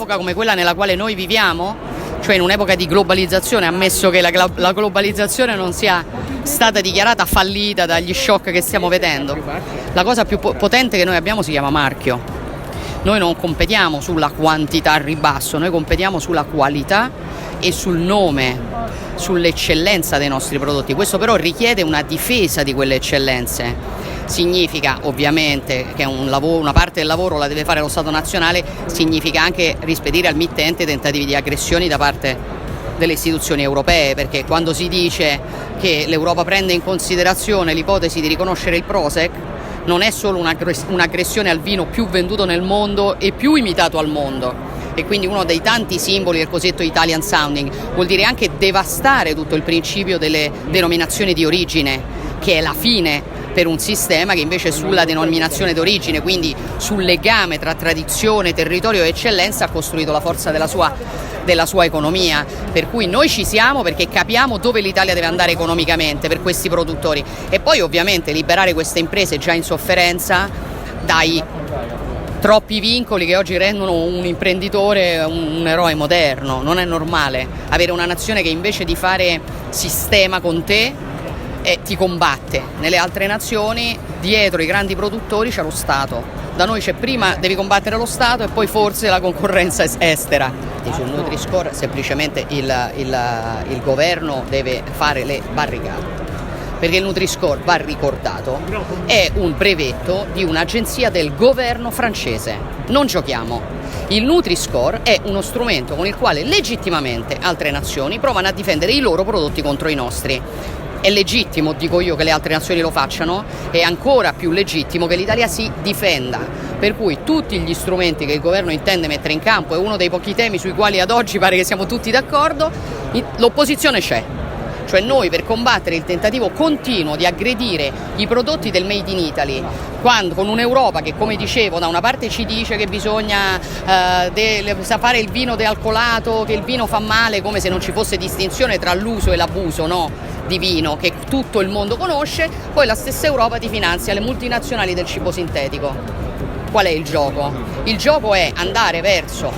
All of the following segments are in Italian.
un'epoca come quella nella quale noi viviamo, cioè in un'epoca di globalizzazione, ammesso che la globalizzazione non sia stata dichiarata fallita dagli shock che stiamo vedendo, la cosa più potente che noi abbiamo si chiama marchio. Noi non competiamo sulla quantità al ribasso, noi competiamo sulla qualità e sul nome, sull'eccellenza dei nostri prodotti. Questo però richiede una difesa di quelle eccellenze. Significa ovviamente che una parte del lavoro la deve fare lo Stato nazionale, significa anche rispedire al mittente tentativi di aggressioni da parte delle istituzioni europee, perché quando si dice che l'Europa prende in considerazione l'ipotesi di riconoscere il Prošek, non è solo un'aggressione al vino più venduto nel mondo e più imitato al mondo, e quindi uno dei tanti simboli del cosiddetto Italian sounding, vuol dire anche devastare tutto il principio delle denominazioni di origine, che è la fine per un sistema che invece sulla denominazione d'origine, quindi sul legame tra tradizione, territorio e eccellenza, ha costruito la forza della sua economia. Per cui noi ci siamo perché capiamo dove l'Italia deve andare economicamente per questi produttori, e poi ovviamente liberare queste imprese già in sofferenza dai troppi vincoli che oggi rendono un imprenditore un eroe moderno. Non è normale avere una nazione che invece di fare sistema con te ti combatte. Nelle altre nazioni dietro i grandi produttori c'è lo Stato, da noi c'è prima devi combattere lo Stato e poi forse la concorrenza estera. E sul Nutri-Score semplicemente il governo deve fare le barricate, perché il Nutri-Score, va ricordato, è un brevetto di un'agenzia del governo francese. Non giochiamo. Il Nutri-Score è uno strumento con il quale legittimamente altre nazioni provano a difendere i loro prodotti contro i nostri. È legittimo, dico io, che le altre nazioni lo facciano, è ancora più legittimo che l'Italia si difenda. Per cui tutti gli strumenti che il governo intende mettere in campo, è uno dei pochi temi sui quali ad oggi pare che siamo tutti d'accordo, l'opposizione c'è. Cioè noi, per combattere il tentativo continuo di aggredire i prodotti del Made in Italy, con un'Europa che, come dicevo, da una parte ci dice che bisogna fare il vino dealcolato, che il vino fa male, come se non ci fosse distinzione tra l'uso e l'abuso, no, di vino, che tutto il mondo conosce, poi la stessa Europa ti finanzia le multinazionali del cibo sintetico. Qual è il gioco? Il gioco è andare verso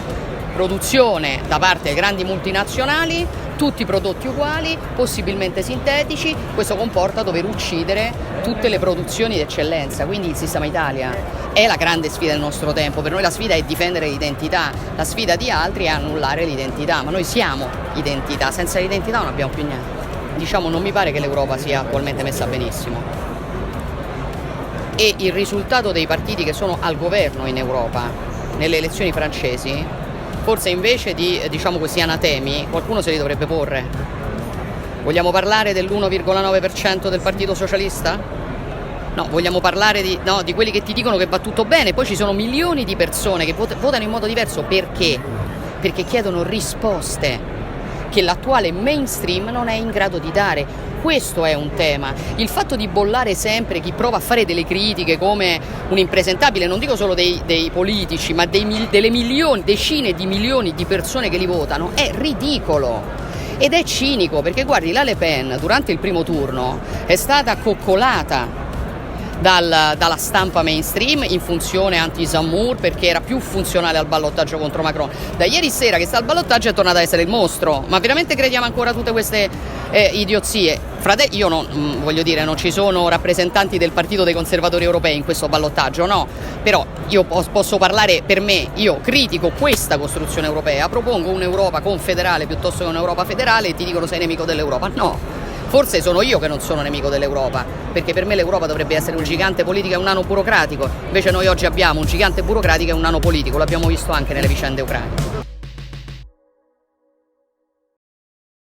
produzione da parte delle grandi multinazionali, tutti prodotti uguali, possibilmente sintetici. Questo comporta dover uccidere tutte le produzioni di eccellenza, quindi il sistema Italia è la grande sfida del nostro tempo. Per noi la sfida è difendere l'identità, la sfida di altri è annullare l'identità, ma noi siamo identità, senza l'identità non abbiamo più niente. Diciamo, non mi pare che l'Europa sia attualmente messa benissimo, e il risultato dei partiti che sono al governo in Europa nelle elezioni francesi, forse invece di questi anatemi, qualcuno se li dovrebbe porre. Vogliamo parlare dell'1,9% del Partito Socialista? No, vogliamo parlare di quelli che ti dicono che va tutto bene. Poi ci sono milioni di persone che votano in modo diverso. Perché? Perché chiedono risposte che l'attuale mainstream non è in grado di dare. Questo è un tema. Il fatto di bollare sempre chi prova a fare delle critiche come un impresentabile, non dico solo dei politici, ma delle milioni, decine di milioni di persone che li votano, è ridicolo ed è cinico, perché guardi, la Le Pen durante il primo turno è stata coccolata dalla stampa mainstream in funzione anti-Zammour, perché era più funzionale al ballottaggio contro Macron. Da ieri sera che sta al ballottaggio è tornata ad essere il mostro. Ma veramente crediamo ancora a tutte queste idiozie? Io non voglio dire, non ci sono rappresentanti del Partito dei Conservatori Europei in questo ballottaggio, no, però io posso parlare per me. Io critico questa costruzione europea, propongo un'Europa confederale piuttosto che un'Europa federale, e ti dicono sei nemico dell'Europa. No, forse sono io che non sono nemico dell'Europa, perché per me l'Europa dovrebbe essere un gigante politico e un nano burocratico. Invece noi oggi abbiamo un gigante burocratico e un nano politico, l'abbiamo visto anche nelle vicende ucraine.